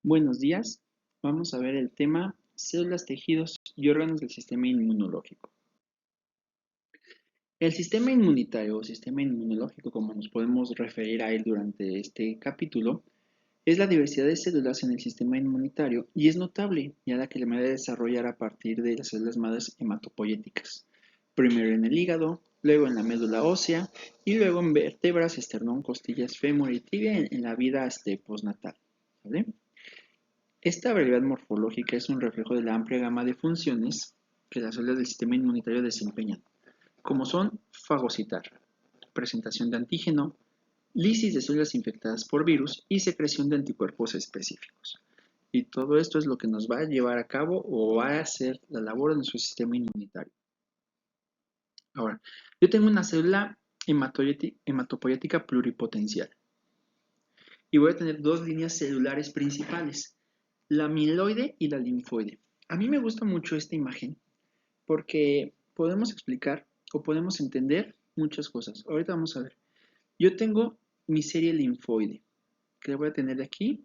Buenos días, vamos a ver el tema células, tejidos y órganos del sistema inmunológico. El sistema inmunitario o sistema inmunológico, como nos podemos referir a él durante este capítulo, es la diversidad de células en el sistema inmunitario y es notable, ya que la manera de desarrollar a partir de las células madres hematopoyéticas. Primero en el hígado, luego en la médula ósea y luego en vértebras, esternón, costillas, fémur y tibia en la vida postnatal. ¿Vale? Esta variedad morfológica es un reflejo de la amplia gama de funciones que las células del sistema inmunitario desempeñan, como son fagocitar, presentación de antígeno, lisis de células infectadas por virus y secreción de anticuerpos específicos. Y todo esto es lo que nos va a llevar a cabo o va a hacer la labor de nuestro sistema inmunitario. Ahora, yo tengo una célula hematopoyética pluripotencial y voy a tener dos líneas celulares principales, la mieloide y la linfoide. A mí me gusta mucho esta imagen porque podemos explicar o podemos entender muchas cosas. Ahorita vamos a ver. Yo tengo mi serie linfoide, que la voy a tener de aquí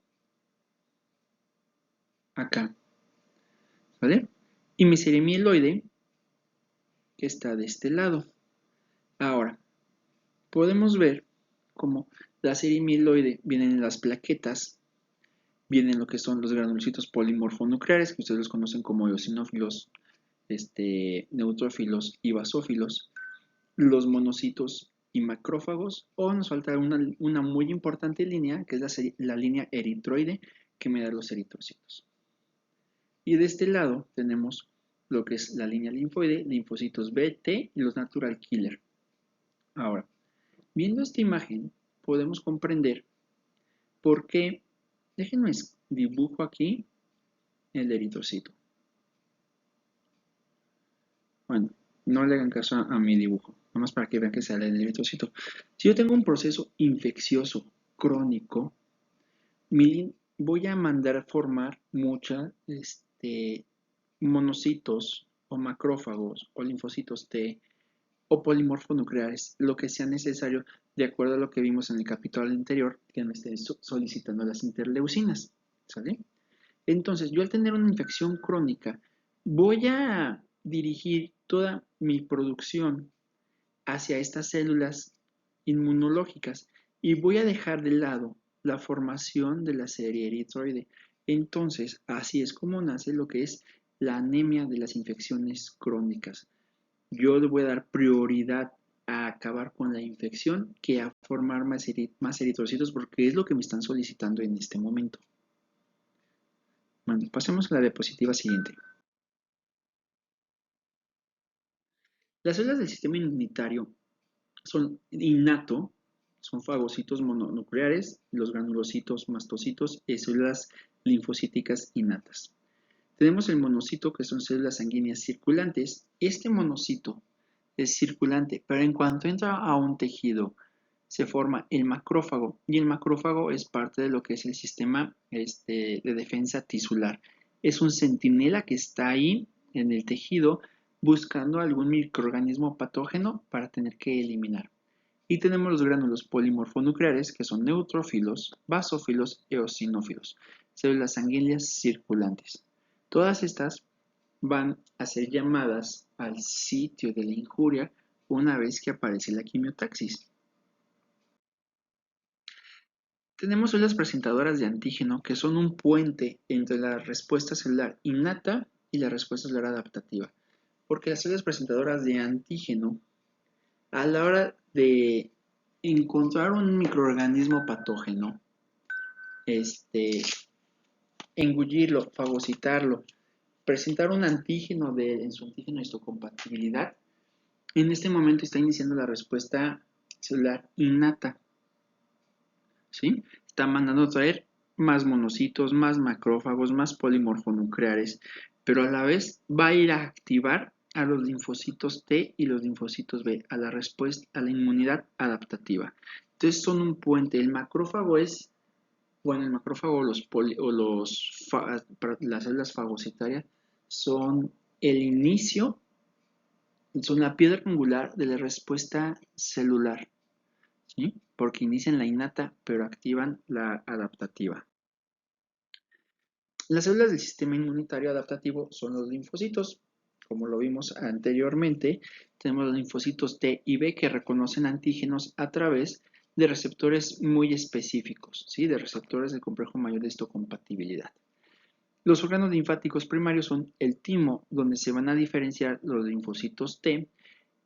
a acá, ¿vale? Y mi serie mieloide, que está de este lado. Ahora, podemos ver cómo la serie mieloide viene en las plaquetas, vienen lo que son los granulocitos polimorfonucleares, que ustedes los conocen como eosinófilos, neutrófilos y basófilos, los monocitos y macrófagos, o nos falta una muy importante línea, que es la línea eritroide, que me da los eritrocitos. Y de este lado tenemos lo que es la línea linfoide, linfocitos B, T y los natural killer. Ahora, viendo esta imagen, podemos comprender por qué, déjenme dibujo aquí el eritrocito. Bueno, no le hagan caso a mi dibujo, nomás para que vean que sale el eritrocito. Si yo tengo un proceso infeccioso crónico, voy a mandar a formar muchos monocitos o macrófagos o linfocitos T o polimorfonucleares, lo que sea necesario de acuerdo a lo que vimos en el capítulo anterior, que me estén solicitando las interleucinas, ¿sale? Entonces, yo al tener una infección crónica, voy a dirigir toda mi producción hacia estas células inmunológicas y voy a dejar de lado la formación de la serie eritroide. Entonces, así es como nace lo que es la anemia de las infecciones crónicas. Yo le voy a dar prioridad a acabar con la infección que a formar más eritrocitos porque es lo que me están solicitando en este momento. Bueno, pasemos a la diapositiva siguiente. Las células del sistema inmunitario son innato, son fagocitos mononucleares, los granulocitos, mastocitos y células linfocíticas innatas. Tenemos el monocito, que son células sanguíneas circulantes. Este monocito es circulante, pero en cuanto entra a un tejido, se forma el macrófago, y el macrófago es parte de lo que es el sistema de defensa tisular. Es un centinela que está ahí en el tejido buscando algún microorganismo patógeno para tener que eliminar. Y tenemos los gránulos polimorfonucleares, que son neutrófilos, basófilos y eosinófilos, células sanguíneas circulantes. Todas estas van a ser llamadas al sitio de la injuria una vez que aparece la quimiotaxis. Tenemos células presentadoras de antígeno, que son un puente entre la respuesta celular innata y la respuesta celular adaptativa. Porque las células presentadoras de antígeno, a la hora de encontrar un microorganismo patógeno, engullirlo, fagocitarlo, presentar un antígeno en su antígeno histocompatibilidad, en este momento está iniciando la respuesta celular innata, ¿sí? Está mandando a traer más monocitos, más macrófagos, más polimorfonucleares, pero a la vez va a ir a activar a los linfocitos T y los linfocitos B, a la respuesta, a la inmunidad adaptativa. Entonces son un puente. El macrófago es, bueno, el macrófago las células fagocitarias son el inicio, son la piedra angular de la respuesta celular, ¿sí? Porque inician la innata, pero activan la adaptativa. Las células del sistema inmunitario adaptativo son los linfocitos. Como lo vimos anteriormente, tenemos los linfocitos T y B que reconocen antígenos a través de receptores muy específicos, ¿sí? De receptores del complejo mayor de histocompatibilidad. Los órganos linfáticos primarios son el timo, donde se van a diferenciar los linfocitos T,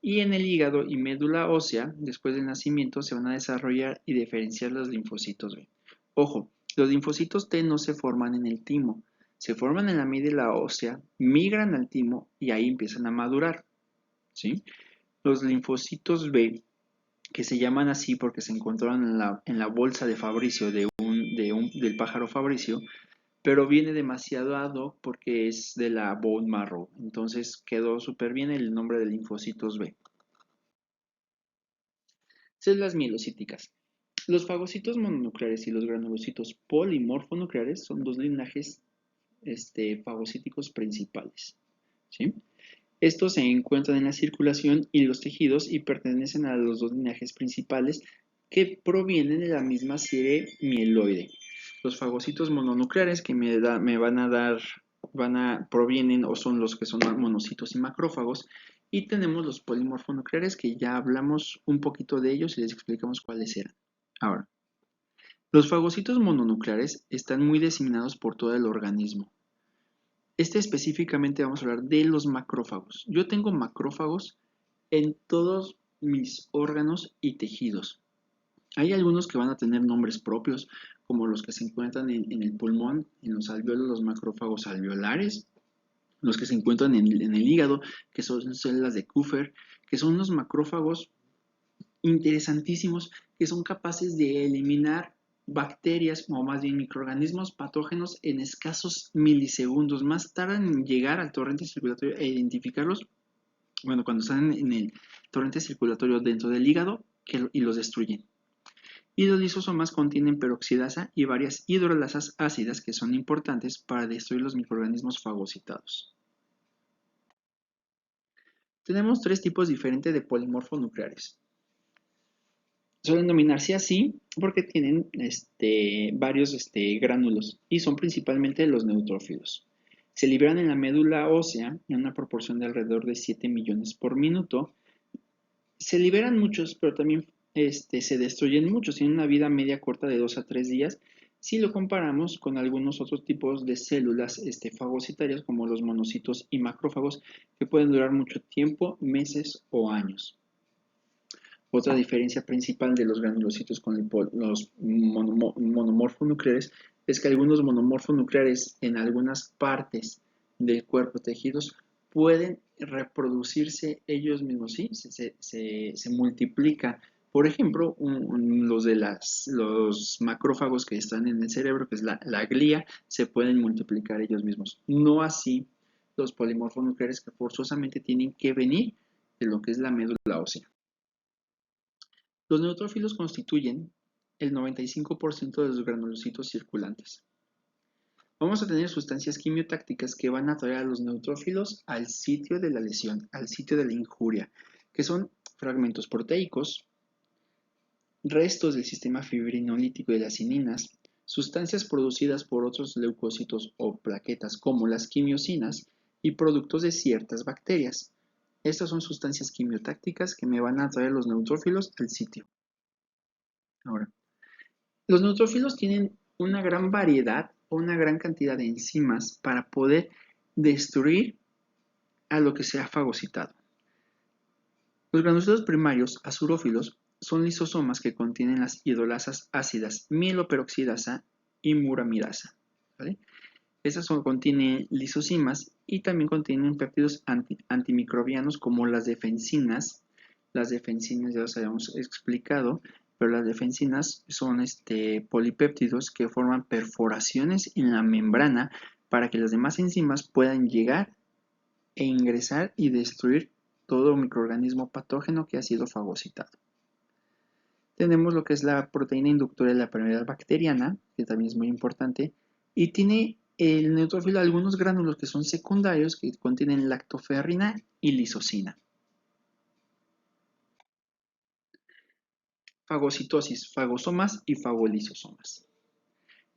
y en el hígado y médula ósea, después del nacimiento, se van a desarrollar y diferenciar los linfocitos B. Ojo, los linfocitos T no se forman en el timo, se forman en la médula ósea, migran al timo y ahí empiezan a madurar, ¿sí? Los linfocitos B, que se llaman así porque se encontraron en la bolsa de Fabricio del pájaro Fabricio, pero viene demasiado ad hoc porque es de la bone marrow, entonces quedó súper bien el nombre de linfocitos B. Células mielocíticas. Los fagocitos mononucleares y los granulocitos polimorfonucleares son dos linajes fagocíticos principales, ¿sí? Estos se encuentran en la circulación y los tejidos y pertenecen a los dos linajes principales que provienen de la misma serie mieloide. Los fagocitos mononucleares que me van a dar, provienen o son los que son monocitos y macrófagos. Y tenemos los polimorfonucleares que ya hablamos un poquito de ellos y les explicamos cuáles eran. Ahora, los fagocitos mononucleares están muy diseminados por todo el organismo. Específicamente vamos a hablar de los macrófagos. Yo tengo macrófagos en todos mis órganos y tejidos. Hay algunos que van a tener nombres propios, como los que se encuentran en el pulmón, en los alvéolos, los macrófagos alveolares, los que se encuentran en el hígado, que son células de Kupffer, que son unos macrófagos interesantísimos que son capaces de eliminar bacterias o más bien microorganismos patógenos en escasos milisegundos. Más tardan en llegar al torrente circulatorio e identificarlos, bueno, cuando están en el torrente circulatorio dentro del hígado y los destruyen. Y los lisosomas contienen peroxidasa y varias hidrolasas ácidas que son importantes para destruir los microorganismos fagocitados. Tenemos tres tipos diferentes de polimorfonucleares. Suelen denominarse así porque tienen varios gránulos y son principalmente los neutrófilos. Se liberan en la médula ósea en una proporción de alrededor de 7 millones por minuto. Se liberan muchos, pero también se destruyen muchos. Tienen una vida media corta de 2 a 3 días si lo comparamos con algunos otros tipos de células fagocitarias como los monocitos y macrófagos que pueden durar mucho tiempo, meses o años. Otra diferencia principal de los granulocitos con los monomorfonucleares es que algunos monomorfonucleares en algunas partes del cuerpo tejidos pueden reproducirse ellos mismos, ¿sí? Se multiplican. Por ejemplo, los macrófagos que están en el cerebro, que es la glía, se pueden multiplicar ellos mismos. No así los polimorfonucleares que forzosamente tienen que venir de lo que es la médula ósea. Los neutrófilos constituyen el 95% de los granulocitos circulantes. Vamos a tener sustancias quimiotácticas que van a atraer a los neutrófilos al sitio de la lesión, al sitio de la injuria, que son fragmentos proteicos, restos del sistema fibrinolítico de las cininas, sustancias producidas por otros leucocitos o plaquetas como las quimiosinas y productos de ciertas bacterias. Estas son sustancias quimiotácticas que me van a atraer los neutrófilos al sitio. Ahora, los neutrófilos tienen una gran variedad o una gran cantidad de enzimas para poder destruir a lo que se ha fagocitado. Los granulocitos primarios azurófilos son lisosomas que contienen las hidrolasas ácidas mieloperoxidasa y muramidasa, ¿vale? Estas contienen lisosimas y también contienen péptidos antimicrobianos como las defensinas. Las defensinas ya los habíamos explicado, pero las defensinas son polipéptidos que forman perforaciones en la membrana para que las demás enzimas puedan llegar e ingresar y destruir todo microorganismo patógeno que ha sido fagocitado. Tenemos lo que es la proteína inductora de la permeabilidad bacteriana, que también es muy importante, y tiene el neutrófilo algunos gránulos que son secundarios que contienen lactoferrina y lisocina. Fagocitosis, fagosomas y fagolisosomas.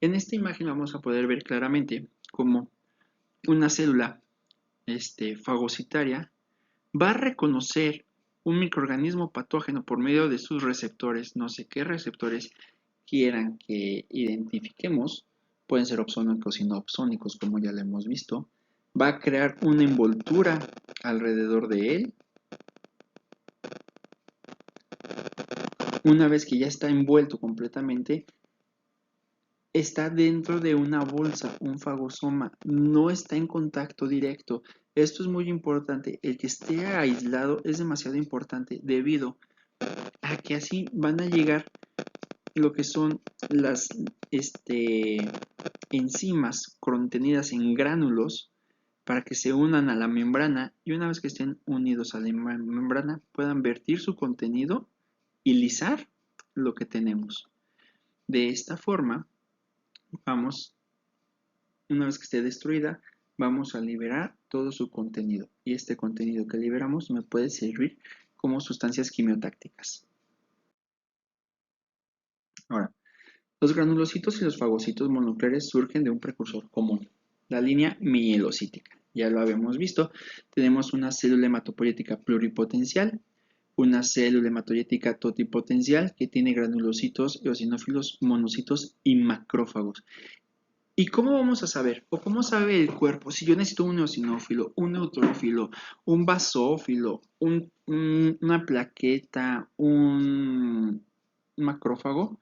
En esta imagen vamos a poder ver claramente como una célula fagocitaria va a reconocer un microorganismo patógeno por medio de sus receptores, no sé qué receptores quieran que identifiquemos, pueden ser opsónicos y no opsónicos, como ya lo hemos visto, va a crear una envoltura alrededor de él. Una vez que ya está envuelto completamente, está dentro de una bolsa, un fagosoma, no está en contacto directo. Esto es muy importante, el que esté aislado es demasiado importante debido a que así van a llegar lo que son las enzimas contenidas en gránulos para que se unan a la membrana y una vez que estén unidos a la membrana puedan vertir su contenido y lisar lo que tenemos. De esta forma, una vez que esté destruida, vamos a liberar todo su contenido y este contenido que liberamos me puede servir como sustancias quimiotácticas. Ahora, los granulocitos y los fagocitos mononucleares surgen de un precursor común, la línea mielocítica. Ya lo habíamos visto, tenemos una célula hematopoyética pluripotencial, una célula hematopoyética totipotencial que tiene granulocitos, eosinófilos, monocitos y macrófagos. ¿Y cómo vamos a saber? ¿O cómo sabe el cuerpo si yo necesito un eosinófilo, un neutrófilo, un basófilo, una plaqueta, un macrófago?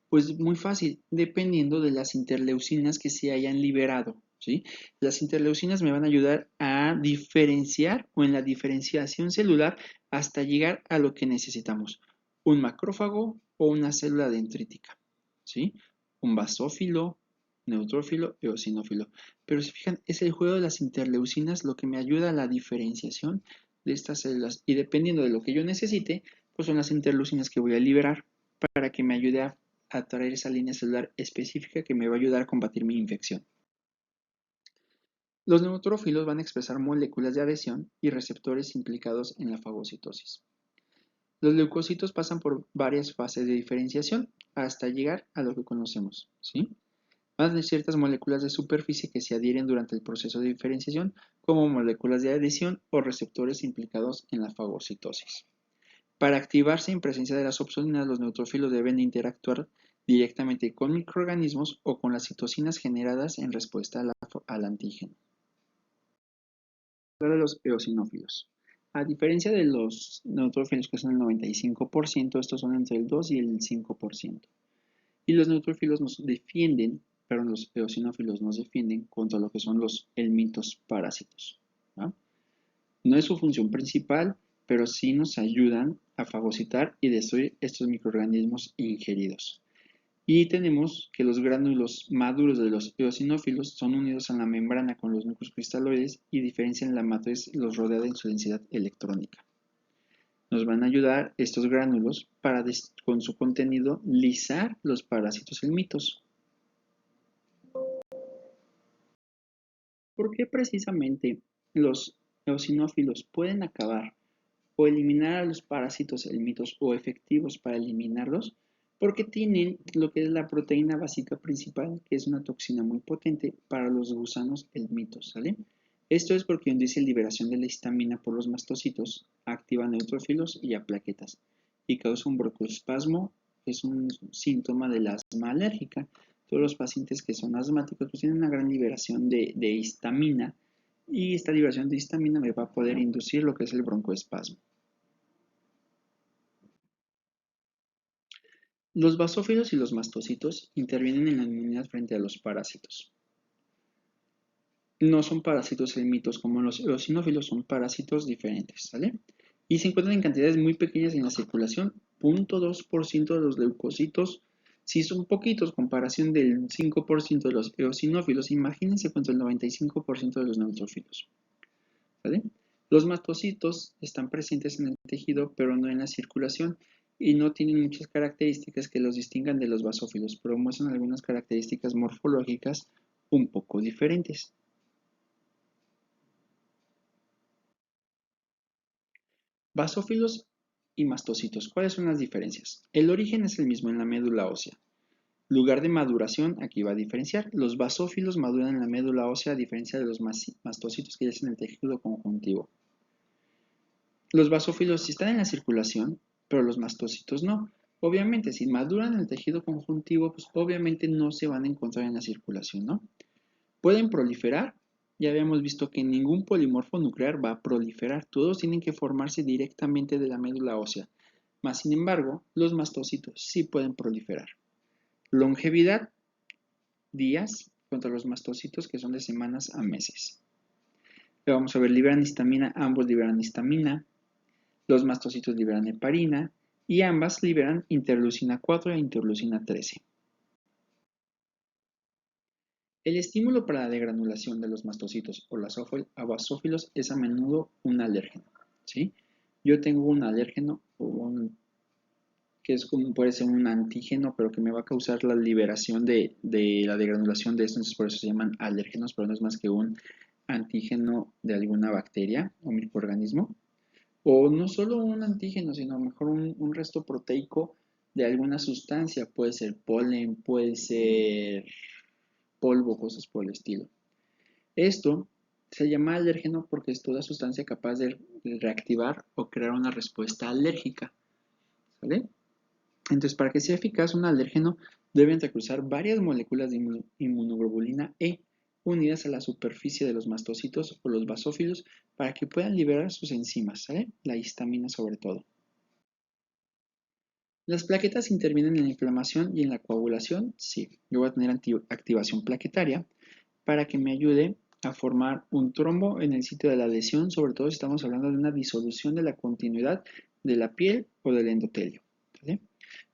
Pues muy fácil, dependiendo de las interleucinas que se hayan liberado, ¿sí? Las interleucinas me van a ayudar a diferenciar o en la diferenciación celular hasta llegar a lo que necesitamos, un macrófago o una célula dendrítica, ¿sí? Un basófilo, neutrófilo, eosinófilo. Pero si fijan, es el juego de las interleucinas lo que me ayuda a la diferenciación de estas células y dependiendo de lo que yo necesite, pues son las interleucinas que voy a liberar para que me ayude a atraer esa línea celular específica que me va a ayudar a combatir mi infección. Los neutrófilos van a expresar moléculas de adhesión y receptores implicados en la fagocitosis. Los leucocitos pasan por varias fases de diferenciación hasta llegar a lo que conocemos, ¿sí? Van a tener ciertas moléculas de superficie que se adhieren durante el proceso de diferenciación como moléculas de adhesión o receptores implicados en la fagocitosis. Para activarse en presencia de las opsoninas, los neutrófilos deben interactuar directamente con microorganismos o con las citocinas generadas en respuesta al antígeno. De los eosinófilos. A diferencia de los neutrófilos que son el 95%, estos son entre el 2 y el 5%. Y los neutrófilos nos defienden, pero los eosinófilos nos defienden contra lo que son los helmintos parásitos, ¿no? No es su función principal, pero sí nos ayudan a fagocitar y destruir estos microorganismos ingeridos. Y tenemos que los gránulos maduros de los eosinófilos son unidos a la membrana con los núcleos cristaloides y diferencian la matriz, los rodea en su densidad electrónica. Nos van a ayudar estos gránulos para, con su contenido, lisar los parásitos helmintos. ¿Por qué precisamente los eosinófilos pueden acabar o eliminar a los parásitos helmintos o efectivos para eliminarlos? Porque tienen lo que es la proteína básica principal, que es una toxina muy potente para los gusanos helmintos, ¿sale? Esto es porque induce liberación de la histamina por los mastocitos, activa neutrófilos y a plaquetas, y causa un broncoespasmo, que es un síntoma del asma alérgica. Todos los pacientes que son asmáticos pues tienen una gran liberación de histamina, y esta liberación de histamina me va a poder inducir lo que es el broncoespasmo. Los basófilos y los mastocitos intervienen en la inmunidad frente a los parásitos. No son parásitos helmintos como los eosinófilos, son parásitos diferentes, ¿sale? Y se encuentran en cantidades muy pequeñas en la circulación, 0.2% de los leucocitos, si son poquitos, comparación del 5% de los eosinófilos, imagínense contra el 95% de los neutrófilos, ¿vale? Los mastocitos están presentes en el tejido, pero no en la circulación, y no tienen muchas características que los distingan de los basófilos, pero muestran algunas características morfológicas un poco diferentes. Basófilos y mastocitos, ¿cuáles son las diferencias? El origen es el mismo en la médula ósea. Lugar de maduración, aquí va a diferenciar. Los basófilos maduran en la médula ósea a diferencia de los mastocitos que yacen en el tejido conjuntivo. Los basófilos sí están en la circulación, pero los mastocitos no. Obviamente, si maduran en el tejido conjuntivo, pues obviamente no se van a encontrar en la circulación, ¿no? Pueden proliferar. Ya habíamos visto que ningún polimorfo nuclear va a proliferar. Todos tienen que formarse directamente de la médula ósea. Más sin embargo, los mastocitos sí pueden proliferar. Longevidad, días, contra los mastocitos que son de semanas a meses. Le vamos a ver, liberan histamina, ambos liberan histamina. Los mastocitos liberan heparina y ambas liberan interleucina 4 e interleucina 13. El estímulo para la degranulación de los mastocitos o los basófilos es a menudo un alérgeno, ¿sí? Yo tengo un alérgeno que es como puede ser un antígeno, pero que me va a causar la liberación de la degranulación de esto, entonces por eso se llaman alérgenos, pero no es más que un antígeno de alguna bacteria o microorganismo. O no solo un antígeno, sino a lo mejor un resto proteico de alguna sustancia. Puede ser polen, puede ser polvo, cosas por el estilo. Esto se llama alérgeno porque es toda sustancia capaz de reactivar o crear una respuesta alérgica. ¿Vale? Entonces, para que sea eficaz un alérgeno, debe entrecruzar varias moléculas de inmunoglobulina E unidas a la superficie de los mastocitos o los basófilos para que puedan liberar sus enzimas, ¿sale? La histamina sobre todo. ¿Las plaquetas intervienen en la inflamación y en la coagulación? Sí. Yo voy a tener activación plaquetaria para que me ayude a formar un trombo en el sitio de la lesión, sobre todo si estamos hablando de una disolución de la continuidad de la piel o del endotelio. ¿Vale?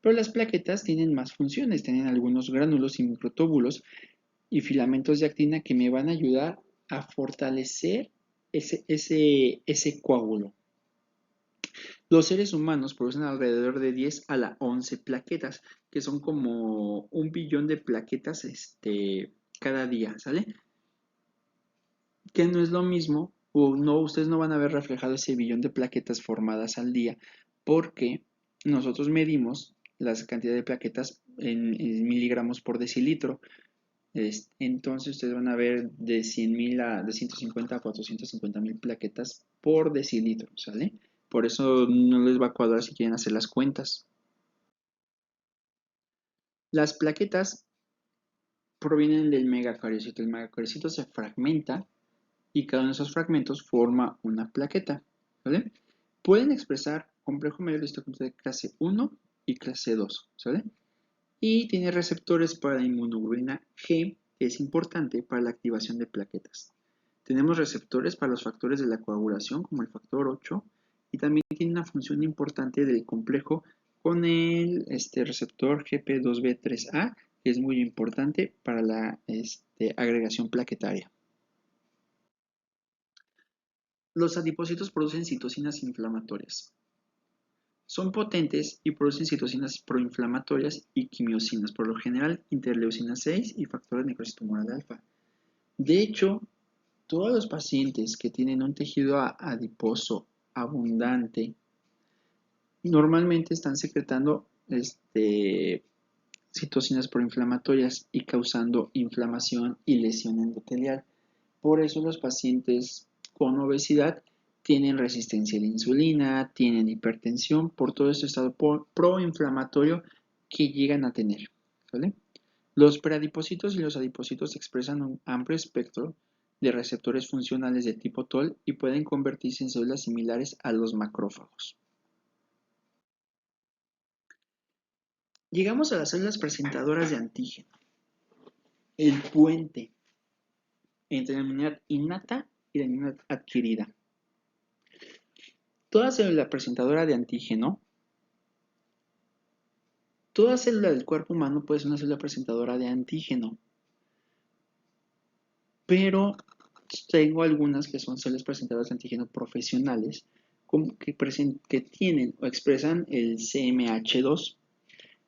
Pero las plaquetas tienen más funciones, tienen algunos gránulos y microtúbulos y filamentos de actina que me van a ayudar a fortalecer ese coágulo. Los seres humanos producen alrededor de 10 a la 11 plaquetas, que son como 1 billón de plaquetas cada día, ¿sale? Que no es lo mismo, o no, ustedes no van a ver reflejado ese billón de plaquetas formadas al día, porque nosotros medimos la cantidad de plaquetas en miligramos por decilitro. Entonces ustedes van a ver de 100.000 de 150 a 450.000 plaquetas por decilitro, ¿sale? Por eso no les va a cuadrar si quieren hacer las cuentas. Las plaquetas provienen del megacariocito. El megacariocito se fragmenta y cada uno de esos fragmentos forma una plaqueta, ¿vale? Pueden expresar complejo mayorista de clase 1 y clase 2, ¿sale? Y tiene receptores para inmunoglobulina G, que es importante para la activación de plaquetas. Tenemos receptores para los factores de la coagulación, como el factor 8, y también tiene una función importante del complejo con el receptor GP2B3A, que es muy importante para la agregación plaquetaria. Los adipocitos producen citocinas inflamatorias. Son potentes y producen citocinas proinflamatorias y quimiosinas, por lo general interleucina 6 y factores de necrosis tumoral alfa. De hecho, todos los pacientes que tienen un tejido adiposo abundante normalmente están secretando citocinas proinflamatorias y causando inflamación y lesión endotelial. Por eso los pacientes con obesidad tienen resistencia a la insulina, tienen hipertensión, por todo este estado proinflamatorio que llegan a tener. ¿Vale? Los preadipocitos y los adipocitos expresan un amplio espectro de receptores funcionales de tipo TOL y pueden convertirse en células similares a los macrófagos. Llegamos a las células presentadoras de antígeno, el puente entre la inmunidad innata y la inmunidad adquirida. Toda célula presentadora de antígeno, toda célula del cuerpo humano puede ser una célula presentadora de antígeno, pero tengo algunas que son células presentadoras de antígeno profesionales que tienen o expresan el CMH2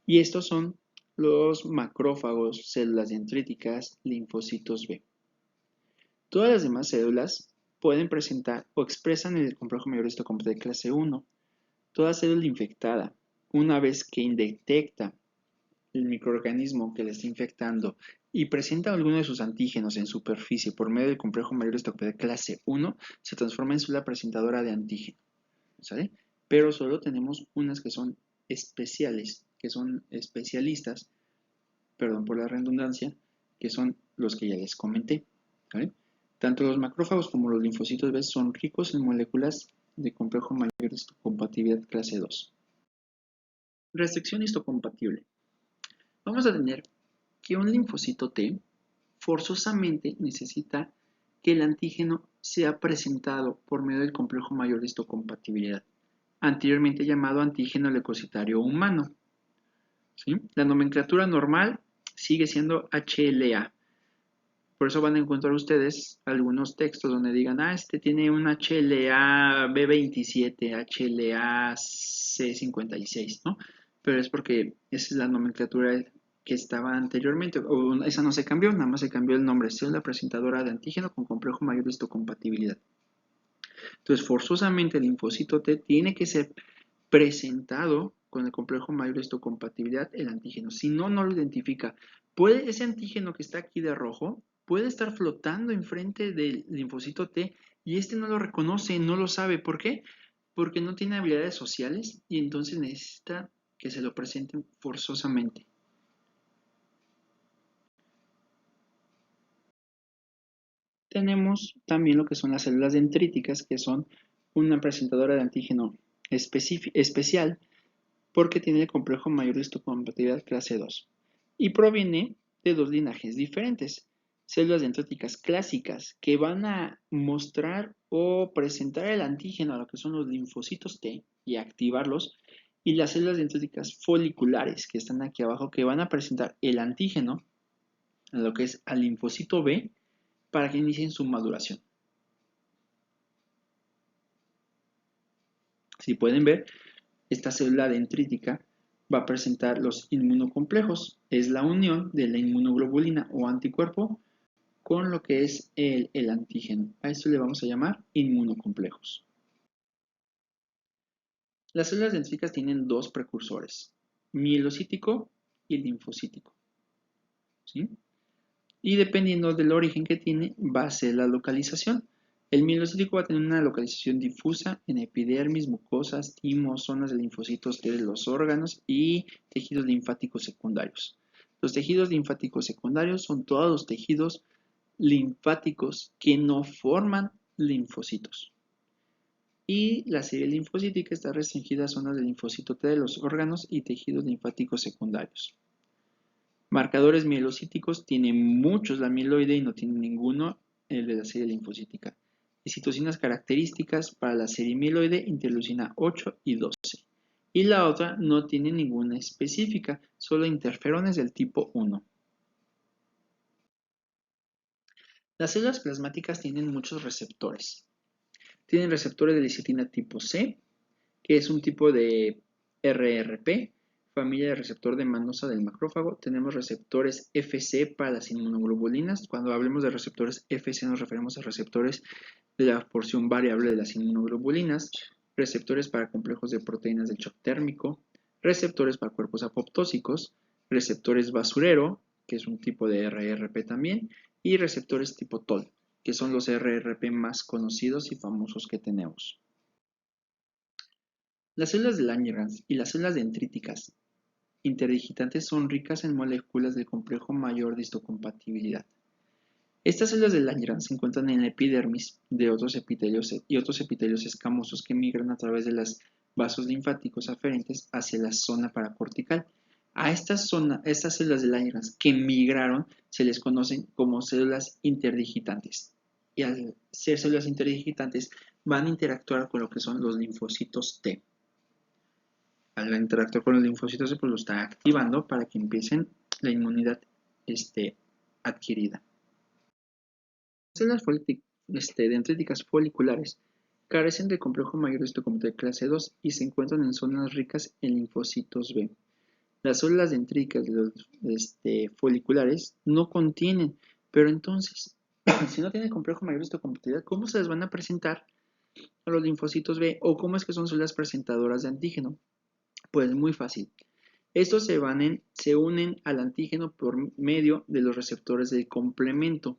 y estos son los macrófagos, células dendríticas, linfocitos B. Todas las demás células pueden presentar o expresan el complejo mayor histocomplejo de clase 1. Toda célula infectada, una vez que detecta el microorganismo que le está infectando y presenta alguno de sus antígenos en superficie por medio del complejo mayor histocompatibilidad clase 1, se transforma en célula presentadora de antígeno, ¿sale? Pero solo tenemos unas que son especiales, que son especialistas, perdón por la redundancia, que son los que ya les comenté, ¿vale? Tanto los macrófagos como los linfocitos B son ricos en moléculas de complejo mayor histocompatibilidad clase 2. Restricción histocompatible. Vamos a tener que un linfocito T forzosamente necesita que el antígeno sea presentado por medio del complejo mayor de histocompatibilidad, anteriormente llamado antígeno leucocitario humano, ¿sí? La nomenclatura normal sigue siendo HLA. Por eso van a encontrar ustedes algunos textos donde digan, este tiene un HLA B27, HLA C56, ¿no? Pero es porque esa es la nomenclatura que estaba anteriormente, o esa no se cambió, nada más se cambió el nombre, célula presentadora de antígeno con complejo mayor de histocompatibilidad. Entonces, forzosamente el linfocito T tiene que ser presentado con el complejo mayor de histocompatibilidad el antígeno. Si no, no lo identifica. Ese antígeno que está aquí de rojo puede estar flotando enfrente del linfocito T y este no lo reconoce, no lo sabe. ¿Por qué? Porque no tiene habilidades sociales y entonces necesita que se lo presenten forzosamente. Tenemos también lo que son las células dendríticas, que son una presentadora de antígeno especial porque tiene el complejo mayor de histocompatibilidad clase 2 y proviene de dos linajes diferentes. Células dendríticas clásicas que van a mostrar o presentar el antígeno a lo que son los linfocitos T y activarlos, y las células dendríticas foliculares que están aquí abajo que van a presentar el antígeno a lo que es al linfocito B para que inicien su maduración. Si pueden ver, esta célula dendrítica va a presentar los inmunocomplejos. Es la unión de la inmunoglobulina o anticuerpo con lo que es el antígeno. A esto le vamos a llamar inmunocomplejos. Las células dendríticas tienen dos precursores, mielocítico y linfocítico, ¿sí? Y dependiendo del origen que tiene, va a ser la localización. El mielocítico va a tener una localización difusa en epidermis, mucosas, timos, zonas de linfocitos de los órganos y tejidos linfáticos secundarios. Los tejidos linfáticos secundarios son todos los tejidos linfáticos que no forman linfocitos. Y la serie linfocítica está restringida a zonas de linfocito T de los órganos y tejidos linfáticos secundarios. Marcadores mielocíticos tienen muchos la mieloide y no tiene ninguno el de la serie linfocítica. Y citocinas características para la serie mieloide, interleucina 8 y 12. Y la otra no tiene ninguna específica, solo interferones del tipo 1. Las células plasmáticas tienen muchos receptores. Tienen receptores de lecitina tipo C, que es un tipo de RRP, familia de receptor de manosa del macrófago. Tenemos receptores FC para las inmunoglobulinas. Cuando hablemos de receptores FC nos referimos a receptores de la porción variable de las inmunoglobulinas, receptores para complejos de proteínas del shock térmico, receptores para cuerpos apoptósicos, receptores basurero, que es un tipo de RRP también, y receptores tipo TOL, que son los RRP más conocidos y famosos que tenemos. Las células de Langerhans y las células dendríticas interdigitantes son ricas en moléculas del complejo mayor de histocompatibilidad. Estas células de Langerhans se encuentran en la epidermis de otros epitelios y otros epitelios escamosos que migran a través de los vasos linfáticos aferentes hacia la zona paracortical. A estas células de Langerhans que migraron se les conocen como células interdigitantes. Y al ser células interdigitantes van a interactuar con lo que son los linfocitos T. Al interactuar con los linfocitos pues lo está activando para que empiecen la inmunidad adquirida. Las células dendríticas foliculares carecen de complejo mayor de histocompatibilidad clase 2 y se encuentran en zonas ricas en linfocitos B. Las células dendríticas de los foliculares no contienen, pero entonces, si no tienen complejo mayor de histocompatibilidad, ¿cómo se les van a presentar a los linfocitos B o cómo es que son células presentadoras de antígeno? Pues muy fácil. Estos se unen al antígeno por medio de los receptores del complemento.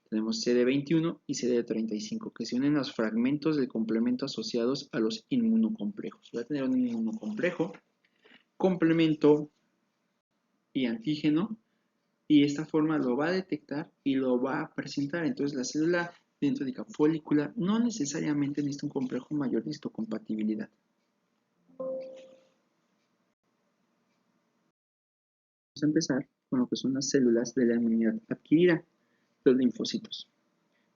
Tenemos CD21 y CD35, que se unen a los fragmentos del complemento asociados a los inmunocomplejos. Voy a tener un inmunocomplejo, complemento y antígeno, y de esta forma lo va a detectar y lo va a presentar. Entonces la célula dendrítica folicular no necesariamente necesita un complejo mayor de histocompatibilidad. Vamos a empezar con lo que son las células de la inmunidad adquirida, los linfocitos.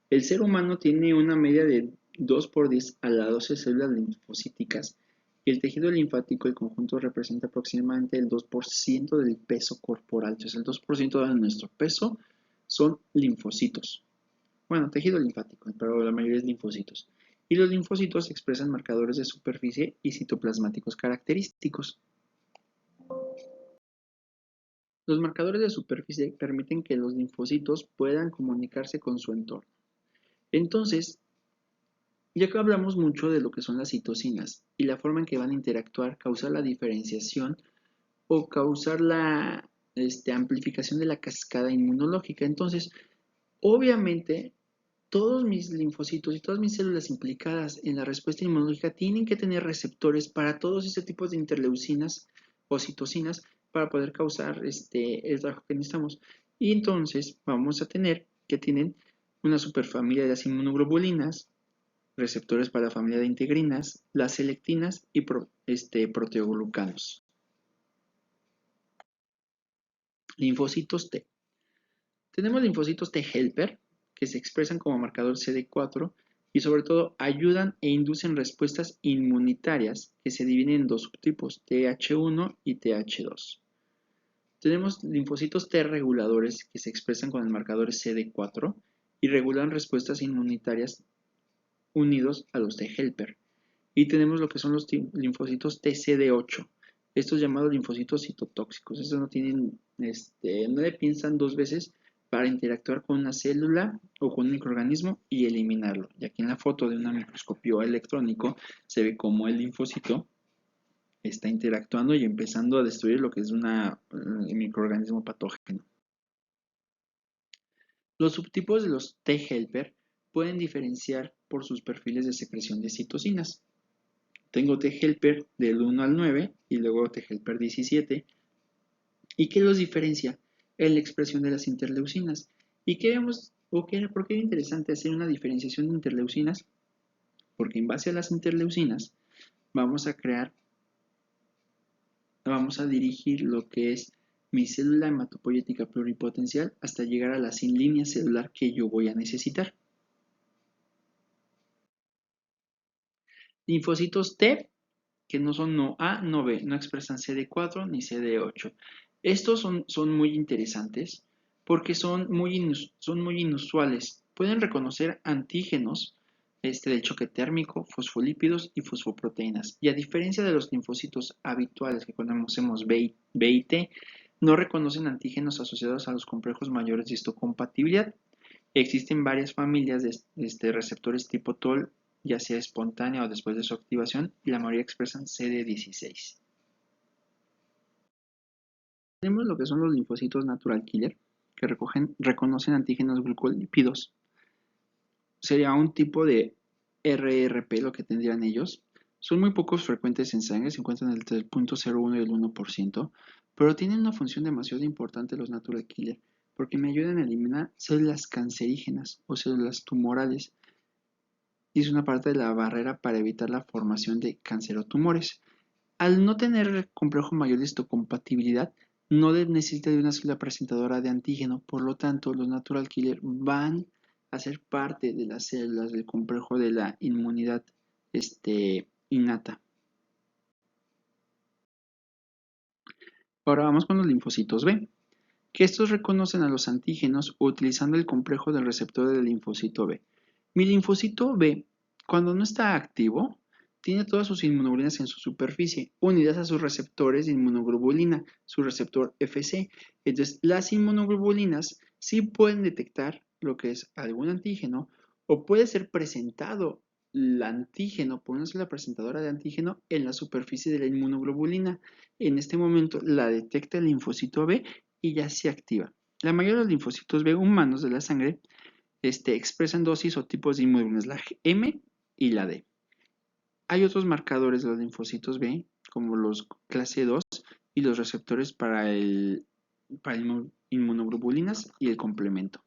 El ser humano tiene una media de 2 por 10 a la 12 células linfocíticas y el tejido linfático, el conjunto, representa aproximadamente el 2% del peso corporal. Entonces el 2% de nuestro peso son linfocitos. Bueno, tejido linfático, pero la mayoría es linfocitos. Y los linfocitos expresan marcadores de superficie y citoplasmáticos característicos. Los marcadores de superficie permiten que los linfocitos puedan comunicarse con su entorno. Entonces, ya que hablamos mucho de lo que son las citocinas y la forma en que van a interactuar, causar la diferenciación o causar la amplificación de la cascada inmunológica. Entonces, obviamente, todos mis linfocitos y todas mis células implicadas en la respuesta inmunológica tienen que tener receptores para todos estos tipos de interleucinas o citocinas para poder causar el trabajo que necesitamos. Y entonces vamos a tener que tienen una superfamilia de las inmunoglobulinas, receptores para la familia de integrinas, las selectinas y proteoglucanos. Linfocitos T. Tenemos linfocitos T helper, que se expresan como marcador CD4 y sobre todo ayudan e inducen respuestas inmunitarias que se dividen en dos subtipos, TH1 y TH2. Tenemos linfocitos T reguladores que se expresan con el marcador CD4 y regulan respuestas inmunitarias unidos a los T helper. Y tenemos lo que son los linfocitos TCD8, estos llamados linfocitos citotóxicos. Estos no tienen, no le piensan dos veces para interactuar con una célula o con un microorganismo y eliminarlo. Y aquí en la foto de un microscopio electrónico se ve cómo el linfocito está interactuando y empezando a destruir lo que es un microorganismo patógeno. Los subtipos de los T helper pueden diferenciar por sus perfiles de secreción de citocinas. Tengo T helper del 1 al 9 y luego T helper 17. ¿Y qué los diferencia? En la expresión de las interleucinas. ¿Y qué vemos? ¿Por qué era interesante hacer una diferenciación de interleucinas? Porque en base a las interleucinas vamos a dirigir lo que es mi célula hematopoyética pluripotencial hasta llegar a la sin línea celular que yo voy a necesitar. Linfocitos T, que no son no A, no B, no expresan CD4 ni CD8. Estos son muy interesantes porque son muy inusuales. Pueden reconocer antígenos del choque térmico, fosfolípidos y fosfoproteínas. Y a diferencia de los linfocitos habituales que conocemos B y T, no reconocen antígenos asociados a los complejos mayores de histocompatibilidad. Existen varias familias de receptores tipo TOL, ya sea espontánea o después de su activación, y la mayoría expresan CD16. Tenemos lo que son los linfocitos natural killer, que reconocen antígenos glucolípidos. Sería un tipo de RRP lo que tendrían ellos. Son muy pocos frecuentes en sangre, se encuentran entre el 0.01 y el 1%, pero tienen una función demasiado importante los natural killer, porque me ayudan a eliminar células cancerígenas o células tumorales, y es una parte de la barrera para evitar la formación de cáncer o tumores. Al no tener complejo mayor de histocompatibilidad, no necesita de una célula presentadora de antígeno, por lo tanto, los natural killer van a ser parte de las células del complejo de la inmunidad innata. Ahora vamos con los linfocitos B, que estos reconocen a los antígenos utilizando el complejo del receptor del linfocito B. Mi linfocito B, cuando no está activo, tiene todas sus inmunoglobulinas en su superficie, unidas a sus receptores de inmunoglobulina, su receptor Fc. Entonces, las inmunoglobulinas sí pueden detectar lo que es algún antígeno o puede ser presentado el antígeno por una célula presentadora de antígeno en la superficie de la inmunoglobulina. En este momento la detecta el linfocito B y ya se activa. La mayoría de los linfocitos B humanos de la sangre expresan dosis o tipos de inmunoglobulinas, la M y la D. Hay otros marcadores de los linfocitos B, como los clase 2 y los receptores para inmunoglobulinas y el complemento.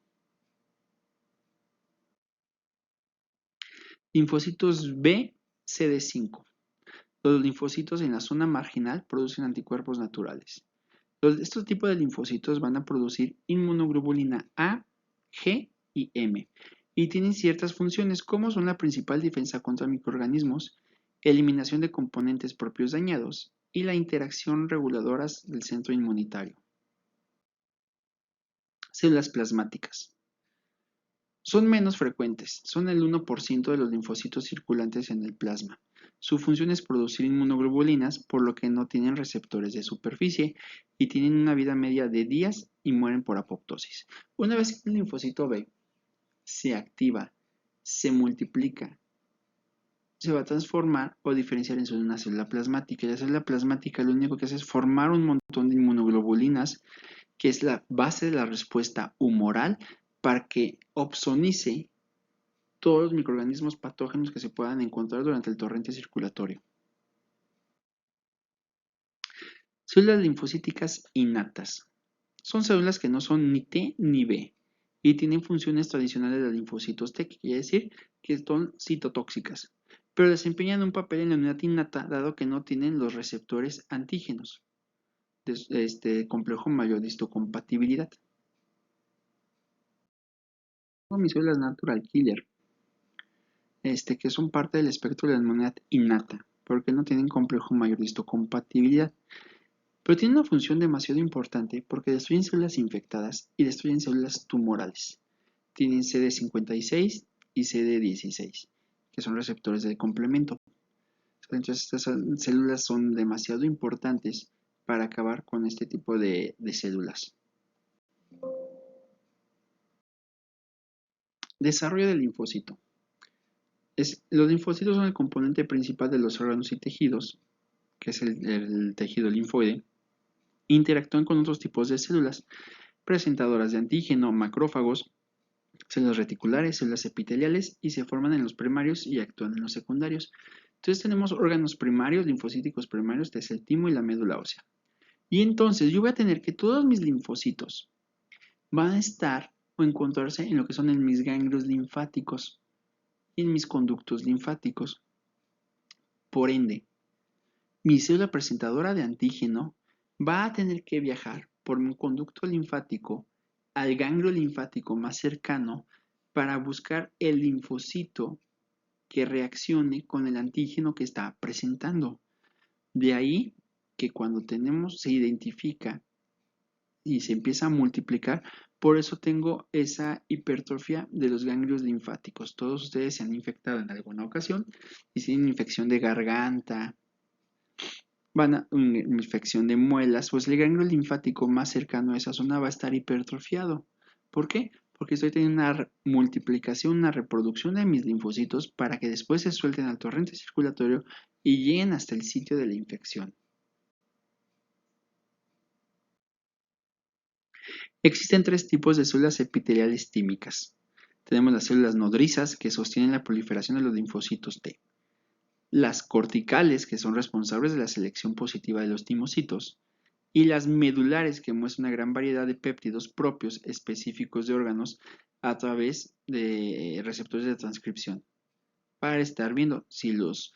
Linfocitos B, CD5. Los linfocitos en la zona marginal producen anticuerpos naturales. Estos tipos de linfocitos van a producir inmunoglobulina A, G y M y tienen ciertas funciones como son la principal defensa contra microorganismos, eliminación de componentes propios dañados y la interacción reguladoras del centro inmunitario. Células plasmáticas. Son menos frecuentes, son el 1% de los linfocitos circulantes en el plasma. Su función es producir inmunoglobulinas, por lo que no tienen receptores de superficie y tienen una vida media de días y mueren por apoptosis. Una vez que el linfocito B se activa, se multiplica, se va a transformar o diferenciar en una célula plasmática. Y la célula plasmática lo único que hace es formar un montón de inmunoglobulinas, que es la base de la respuesta humoral para que opsonice todos los microorganismos patógenos que se puedan encontrar durante el torrente circulatorio. Células linfocíticas innatas. Son células que no son ni T ni B y tienen funciones tradicionales de los linfocitos T, que quiere decir que son citotóxicas, pero desempeñan un papel en la unidad innata dado que no tienen los receptores antígenos de este complejo mayor de histocompatibilidad. Mis células natural killer, que son parte del espectro de la inmunidad innata, porque no tienen complejo mayor de histocompatibilidad. Pero tienen una función demasiado importante porque destruyen células infectadas y destruyen células tumorales. Tienen CD56 y CD16, que son receptores de complemento. Entonces estas células son demasiado importantes para acabar con este tipo de células. Desarrollo del linfocito. Los linfocitos son el componente principal de los órganos y tejidos, que es el tejido linfoide. Interactúan con otros tipos de células presentadoras de antígeno, macrófagos, células reticulares, células epiteliales y se forman en los primarios y actúan en los secundarios. Entonces tenemos órganos primarios, linfocíticos primarios, que es el timo y la médula ósea. Y entonces yo voy a tener que todos mis linfocitos van a estar o encontrarse en lo que son en mis ganglios linfáticos y en mis conductos linfáticos. Por ende, mi célula presentadora de antígeno va a tener que viajar por un conducto linfático al ganglio linfático más cercano para buscar el linfocito que reaccione con el antígeno que está presentando. De ahí que cuando se identifica y se empieza a multiplicar, por eso tengo esa hipertrofia de los ganglios linfáticos. Todos ustedes se han infectado en alguna ocasión y tienen infección de garganta, una infección de muelas, pues el ganglio linfático más cercano a esa zona va a estar hipertrofiado. ¿Por qué? Porque estoy teniendo una multiplicación, una reproducción de mis linfocitos para que después se suelten al torrente circulatorio y lleguen hasta el sitio de la infección. Existen tres tipos de células epiteliales tímicas. Tenemos las células nodrizas que sostienen la proliferación de los linfocitos T. Las corticales que son responsables de la selección positiva de los timocitos. Y las medulares que muestran una gran variedad de péptidos propios específicos de órganos a través de receptores de transcripción. Para estar viendo si los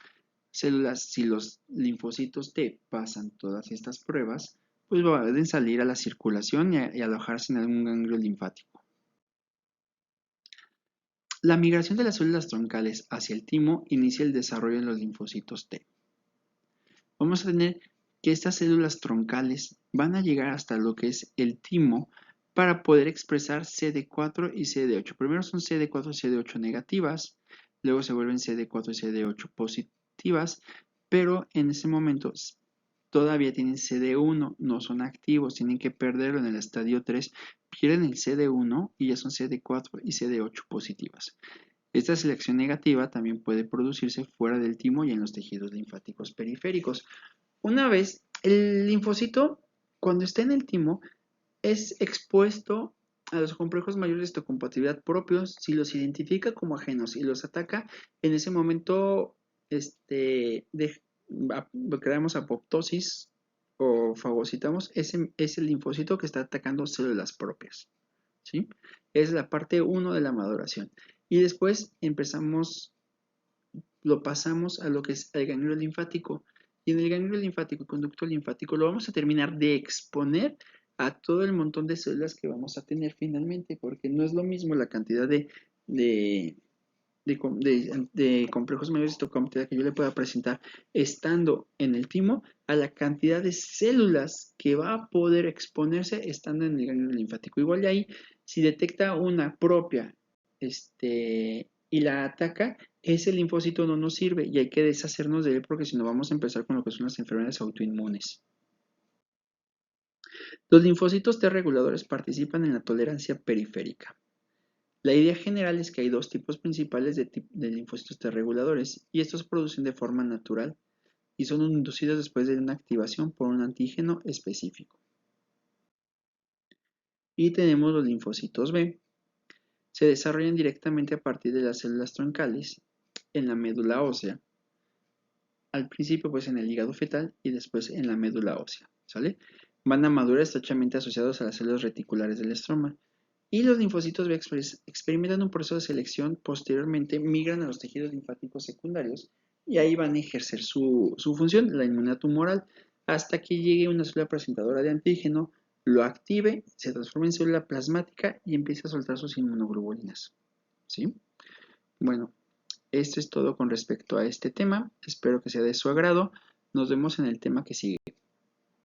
linfocitos T pasan todas estas pruebas, pues pueden salir a la circulación y alojarse en algún ganglio linfático. La migración de las células troncales hacia el timo inicia el desarrollo en los linfocitos T. Vamos a tener que estas células troncales van a llegar hasta lo que es el timo para poder expresar CD4 y CD8. Primero son CD4 y CD8 negativas, luego se vuelven CD4 y CD8 positivas, pero en ese momento todavía tienen CD1, no son activos, tienen que perderlo en el estadio 3, pierden el CD1 y ya son CD4 y CD8 positivas. Esta selección negativa también puede producirse fuera del timo y en los tejidos linfáticos periféricos. Una vez, el linfocito, cuando está en el timo, es expuesto a los complejos mayores de histocompatibilidad propios. Si los identifica como ajenos y los ataca, en ese momento creamos apoptosis o fagocitamos ese linfocito que está atacando células propias, ¿sí? Es la parte 1 de la maduración. Y después lo pasamos a lo que es el ganglio linfático. Y en el ganglio linfático y conducto linfático lo vamos a terminar de exponer a todo el montón de células que vamos a tener finalmente, porque no es lo mismo la cantidad de complejos mayores de histocompatibilidad que yo le pueda presentar estando en el timo a la cantidad de células que va a poder exponerse estando en el ganglio linfático. Igual de ahí, si detecta una propia y la ataca, ese linfocito no nos sirve y hay que deshacernos de él porque si no vamos a empezar con lo que son las enfermedades autoinmunes. Los linfocitos T reguladores participan en la tolerancia periférica. La idea general es que hay dos tipos principales de linfocitos T reguladores y estos se producen de forma natural y son inducidos después de una activación por un antígeno específico. Y tenemos los linfocitos B. Se desarrollan directamente a partir de las células troncales en la médula ósea. Al principio pues en el hígado fetal y después en la médula ósea, ¿sale? Van a madurar estrechamente asociados a las células reticulares del estroma. Y los linfocitos B experimentan un proceso de selección, posteriormente migran a los tejidos linfáticos secundarios y ahí van a ejercer su función, la inmunidad tumoral, hasta que llegue una célula presentadora de antígeno, lo active, se transforma en célula plasmática y empieza a soltar sus inmunoglobulinas, ¿sí? Bueno, esto es todo con respecto a este tema. Espero que sea de su agrado. Nos vemos en el tema que sigue.